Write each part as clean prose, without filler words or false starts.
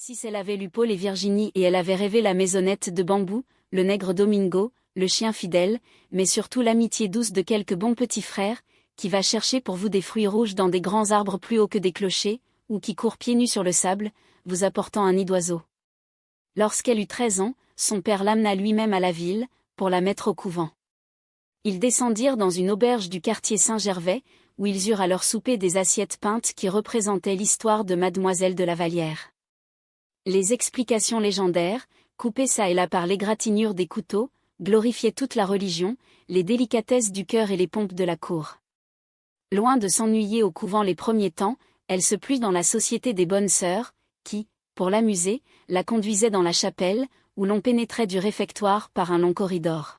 Si elle avait lu Paul et Virginie et elle avait rêvé la maisonnette de bambou, le nègre Domingo, le chien fidèle, mais surtout l'amitié douce de quelques bons petits frères, qui va chercher pour vous des fruits rouges dans des grands arbres plus hauts que des clochers, ou qui court pieds nus sur le sable, vous apportant un nid d'oiseau. Lorsqu'elle eut 13 ans, son père l'amena lui-même à la ville, pour la mettre au couvent. Ils descendirent dans une auberge du quartier Saint-Gervais, où ils eurent à leur souper des assiettes peintes qui représentaient l'histoire de Mademoiselle de la Vallière. Les explications légendaires, coupées çà et là par l'égratignure des couteaux, glorifiaient toute la religion, les délicatesses du cœur et les pompes de la cour. Loin de s'ennuyer au couvent les premiers temps, elle se plut dans la société des bonnes sœurs, qui, pour l'amuser, la conduisaient dans la chapelle, où l'on pénétrait du réfectoire par un long corridor.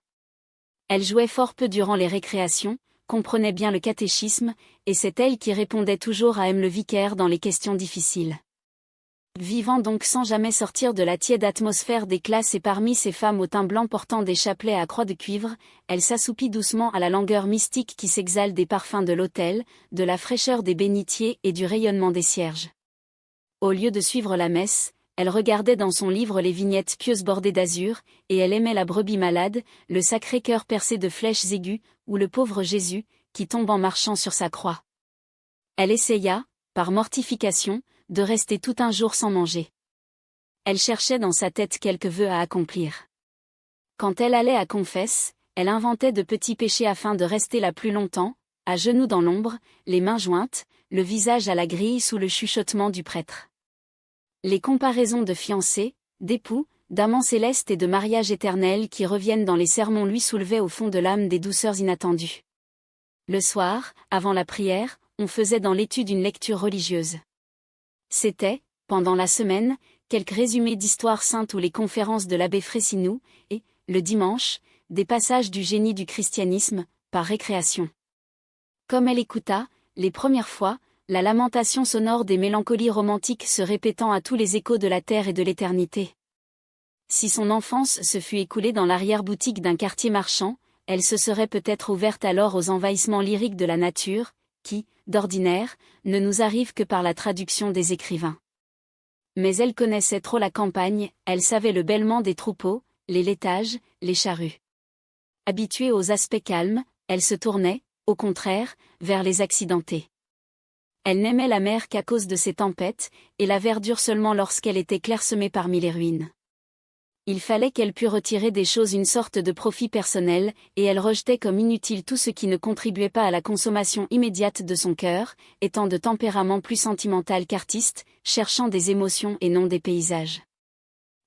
Elle jouait fort peu durant les récréations, comprenait bien le catéchisme, et c'est elle qui répondait toujours à M. le vicaire dans les questions difficiles. Vivant donc sans jamais sortir de la tiède atmosphère des classes et parmi ces femmes au teint blanc portant des chapelets à croix de cuivre, elle s'assoupit doucement à la langueur mystique qui s'exhale des parfums de l'autel, de la fraîcheur des bénitiers et du rayonnement des cierges. Au lieu de suivre la messe, elle regardait dans son livre les vignettes pieuses bordées d'azur, et elle aimait la brebis malade, le Sacré-Cœur percé de flèches aiguës, ou le pauvre Jésus, qui tombe en marchant sur sa croix. Elle essaya, par mortification, de rester tout un jour sans manger. Elle cherchait dans sa tête quelques vœux à accomplir. Quand elle allait à confesse, elle inventait de petits péchés afin de rester là plus longtemps, à genoux dans l'ombre, les mains jointes, le visage à la grille sous le chuchotement du prêtre. Les comparaisons de fiancés, d'époux, d'amants célestes et de mariage éternel qui reviennent dans les sermons lui soulevaient au fond de l'âme des douceurs inattendues. Le soir, avant la prière, on faisait dans l'étude une lecture religieuse. C'était, pendant la semaine, quelques résumés d'histoire sainte ou les conférences de l'abbé Frayssinous, et, le dimanche, des passages du génie du christianisme, par récréation. Comme elle écouta, les premières fois, la lamentation sonore des mélancolies romantiques se répétant à tous les échos de la terre et de l'éternité. Si son enfance se fût écoulée dans l'arrière-boutique d'un quartier marchand, elle se serait peut-être ouverte alors aux envahissements lyriques de la nature, qui, d'ordinaire, ne nous arrivent que par la traduction des écrivains. Mais elle connaissait trop la campagne, elle savait le bêlement des troupeaux, les laitages, les charrues. Habituée aux aspects calmes, elle se tournait, au contraire, vers les accidentés. Elle n'aimait la mer qu'à cause de ses tempêtes, et la verdure seulement lorsqu'elle était clairsemée parmi les ruines. Il fallait qu'elle pût retirer des choses une sorte de profit personnel, et elle rejetait comme inutile tout ce qui ne contribuait pas à la consommation immédiate de son cœur, étant de tempérament plus sentimental qu'artiste, cherchant des émotions et non des paysages.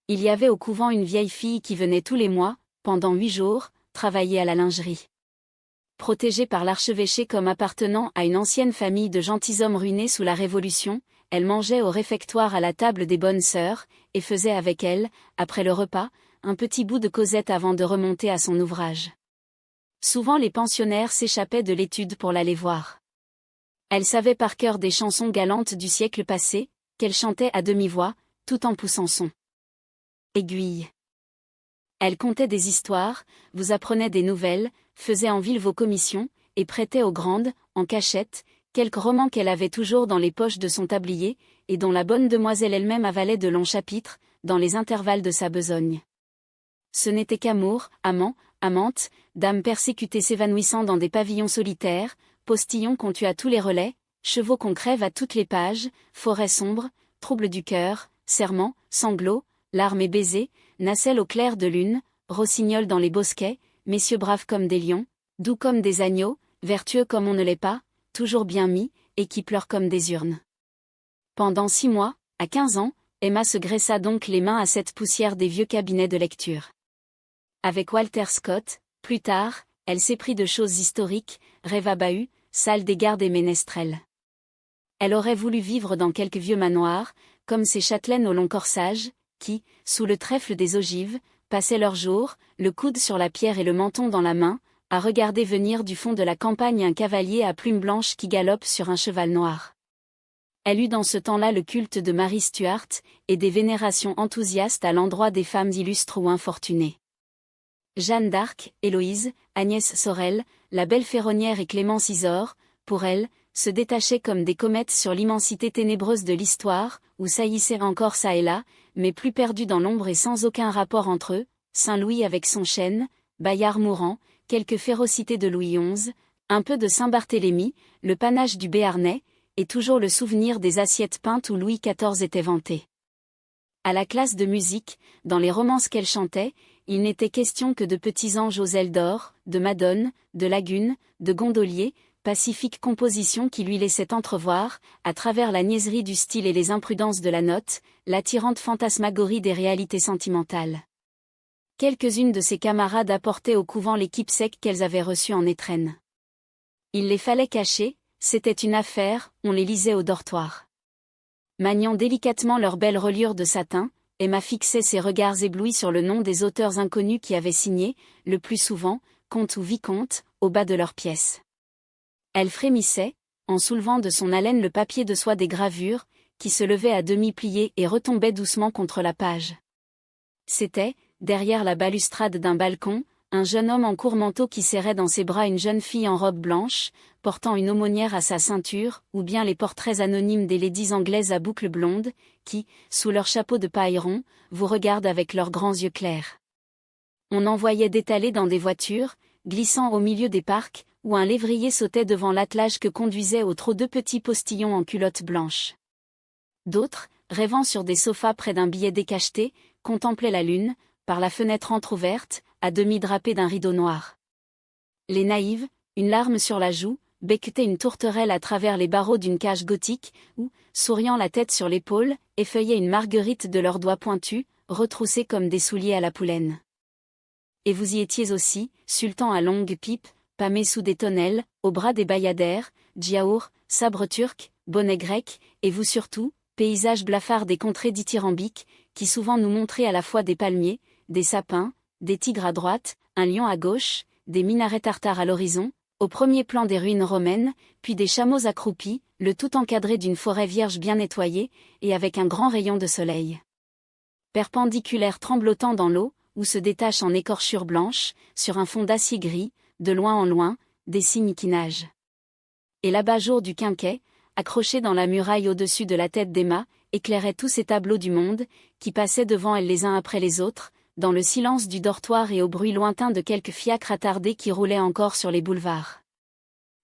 Il y avait au couvent une vieille fille qui venait tous les mois, pendant 8 jours, travailler à la lingerie. Protégée par l'archevêché comme appartenant à une ancienne famille de gentilshommes ruinés sous la Révolution, elle mangeait au réfectoire à la table des bonnes sœurs, et faisait avec elles, après le repas, un petit bout de causette avant de remonter à son ouvrage. Souvent les pensionnaires s'échappaient de l'étude pour l'aller voir. Elle savait par cœur des chansons galantes du siècle passé, qu'elle chantait à demi-voix, tout en poussant son aiguille. Elle contait des histoires, vous apprenait des nouvelles, faisait en ville vos commissions, et prêtait aux grandes, en cachette, quelques romans qu'elle avait toujours dans les poches de son tablier, et dont la bonne demoiselle elle-même avalait de longs chapitres, dans les intervalles de sa besogne. Ce n'était qu'amour, amant, amante, dames persécutées s'évanouissant dans des pavillons solitaires, postillons qu'on tue à tous les relais, chevaux qu'on crève à toutes les pages, forêts sombres, troubles du cœur, serments, sanglots, larmes et baisers, nacelles au clair de lune, rossignols dans les bosquets, messieurs braves comme des lions, doux comme des agneaux, vertueux comme on ne l'est pas, toujours bien mis, et qui pleurent comme des urnes. Pendant 6 mois, à 15 ans, Emma se graissa donc les mains à cette poussière des vieux cabinets de lecture. Avec Walter Scott, plus tard, elle s'éprit de choses historiques, rêva bahut, salle des gardes et ménestrels. Elle aurait voulu vivre dans quelques vieux manoirs, comme ces châtelaines au long corsage, qui, sous le trèfle des ogives, passaient leurs jours, le coude sur la pierre et le menton dans la main, à regarder venir du fond de la campagne un cavalier à plumes blanches qui galope sur un cheval noir. Elle eut dans ce temps-là le culte de Marie Stuart, et des vénérations enthousiastes à l'endroit des femmes illustres ou infortunées. Jeanne d'Arc, Héloïse, Agnès Sorel, la belle ferronnière et Clémence Isaure, pour elle, se détachaient comme des comètes sur l'immensité ténébreuse de l'histoire, où saillissaient encore çà et là, mais plus perdus dans l'ombre et sans aucun rapport entre eux, Saint-Louis avec son chêne, Bayard mourant, quelques férocités de Louis XI, un peu de Saint-Barthélemy, le panache du Béarnais, et toujours le souvenir des assiettes peintes où Louis XIV était vanté. À la classe de musique, dans les romances qu'elle chantait, il n'était question que de petits anges aux ailes d'or, de madones, de lagunes, de gondoliers, pacifiques compositions qui lui laissaient entrevoir, à travers la niaiserie du style et les imprudences de la note, l'attirante fantasmagorie des réalités sentimentales. Quelques-unes de ses camarades apportaient au couvent les keepsakes qu'elles avaient reçus en étrenne. Il les fallait cacher, c'était une affaire, on les lisait au dortoir. Maniant délicatement leurs belles reliures de satin, Emma fixait ses regards éblouis sur le nom des auteurs inconnus qui avaient signé, le plus souvent, comte ou vicomte, au bas de leurs pièces. Elle frémissait, en soulevant de son haleine le papier de soie des gravures, qui se levait à demi plié et retombait doucement contre la page. C'était, derrière la balustrade d'un balcon, un jeune homme en court manteau qui serrait dans ses bras une jeune fille en robe blanche, portant une aumônière à sa ceinture, ou bien les portraits anonymes des ladies anglaises à boucles blondes, qui, sous leur chapeau de paille rond, vous regardent avec leurs grands yeux clairs. On en voyait d'étalés dans des voitures, glissant au milieu des parcs, où un lévrier sautait devant l'attelage que conduisaient au trot deux petits postillons en culottes blanches. D'autres, rêvant sur des sofas près d'un billet décacheté, contemplaient la lune, par la fenêtre entr'ouverte, à demi drapée d'un rideau noir. Les naïves, une larme sur la joue, becquetaient une tourterelle à travers les barreaux d'une cage gothique, ou, souriant la tête sur l'épaule, effeuillaient une marguerite de leurs doigts pointus, retroussés comme des souliers à la poulaine. Et vous y étiez aussi, sultan à longue pipe, pâmé sous des tonnelles, au bras des bayadères, djaour, sabre turc, bonnet grec, et vous surtout, paysage blafard des contrées dithyrambiques, qui souvent nous montraient à la fois des palmiers, des sapins, des tigres à droite, un lion à gauche, des minarets tartares à l'horizon, au premier plan des ruines romaines, puis des chameaux accroupis, le tout encadré d'une forêt vierge bien nettoyée, et avec un grand rayon de soleil. Perpendiculaire tremblotant dans l'eau, où se détachent en écorchures blanches, sur un fond d'acier gris, de loin en loin, des cygnes qui nagent. Et l'abat-jour du quinquet, accroché dans la muraille au-dessus de la tête d'Emma, éclairait tous ces tableaux du monde, qui passaient devant elle les uns après les autres, dans le silence du dortoir et au bruit lointain de quelques fiacres attardés qui roulaient encore sur les boulevards.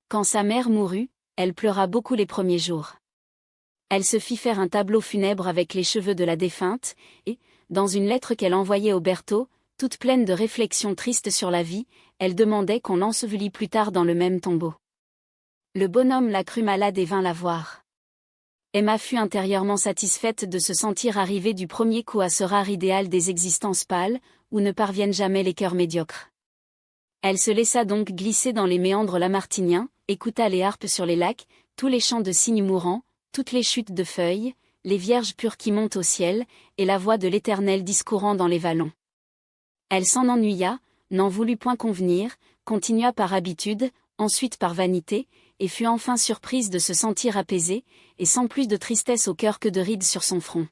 Quand sa mère mourut, elle pleura beaucoup les premiers jours. Elle se fit faire un tableau funèbre avec les cheveux de la défunte, et, dans une lettre qu'elle envoyait au Berthaud, toute pleine de réflexions tristes sur la vie, elle demandait qu'on l'ensevelît plus tard dans le même tombeau. Le bonhomme la crut malade et vint la voir. Emma fut intérieurement satisfaite de se sentir arrivée du premier coup à ce rare idéal des existences pâles, où ne parviennent jamais les cœurs médiocres. Elle se laissa donc glisser dans les méandres lamartiniens, écouta les harpes sur les lacs, tous les chants de cygnes mourants, toutes les chutes de feuilles, les vierges pures qui montent au ciel, et la voix de l'Éternel discourant dans les vallons. Elle s'en ennuya, n'en voulut point convenir, continua par habitude, ensuite par vanité, et fut enfin surprise de se sentir apaisée, et sans plus de tristesse au cœur que de rides sur son front.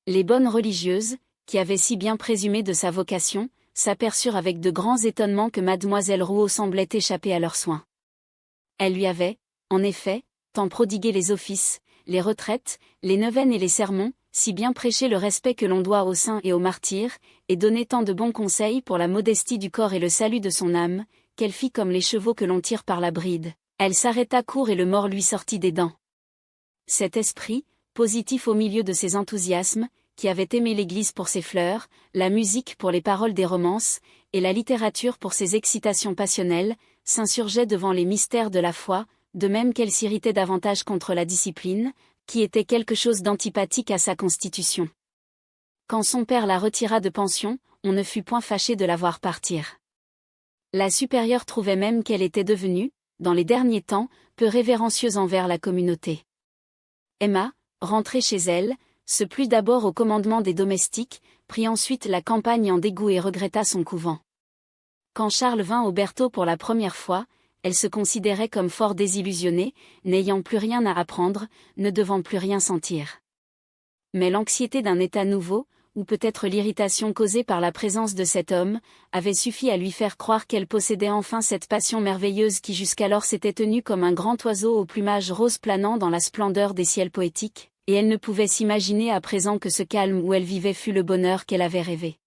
Les bonnes religieuses, qui avaient si bien présumé de sa vocation, s'aperçurent avec de grands étonnements que mademoiselle Rouault semblait échapper à leurs soins. Elle lui avait, en effet, tant prodigué les offices, les retraites, les neuvaines et les sermons, si bien prêché le respect que l'on doit aux saints et aux martyrs, et donné tant de bons conseils pour la modestie du corps et le salut de son âme, qu'elle fit comme les chevaux que l'on tire par la bride. Elle s'arrêta court et le mors lui sortit des dents. Cet esprit, positif au milieu de ses enthousiasmes, qui avait aimé l'Église pour ses fleurs, la musique pour les paroles des romances, et la littérature pour ses excitations passionnelles, s'insurgeait devant les mystères de la foi, de même qu'elle s'irritait davantage contre la discipline, qui était quelque chose d'antipathique à sa constitution. Quand son père la retira de pension, on ne fut point fâché de la voir partir. La supérieure trouvait même qu'elle était devenue, dans les derniers temps, peu révérencieuse envers la communauté. Emma, rentrée chez elle, se plut d'abord au commandement des domestiques, prit ensuite la campagne en dégoût et regretta son couvent. Quand Charles vint au Berthaud pour la première fois, elle se considérait comme fort désillusionnée, n'ayant plus rien à apprendre, ne devant plus rien sentir. Mais l'anxiété d'un état nouveau, ou peut-être l'irritation causée par la présence de cet homme, avait suffi à lui faire croire qu'elle possédait enfin cette passion merveilleuse qui jusqu'alors s'était tenue comme un grand oiseau au plumage rose planant dans la splendeur des ciels poétiques, et elle ne pouvait s'imaginer à présent que ce calme où elle vivait fût le bonheur qu'elle avait rêvé.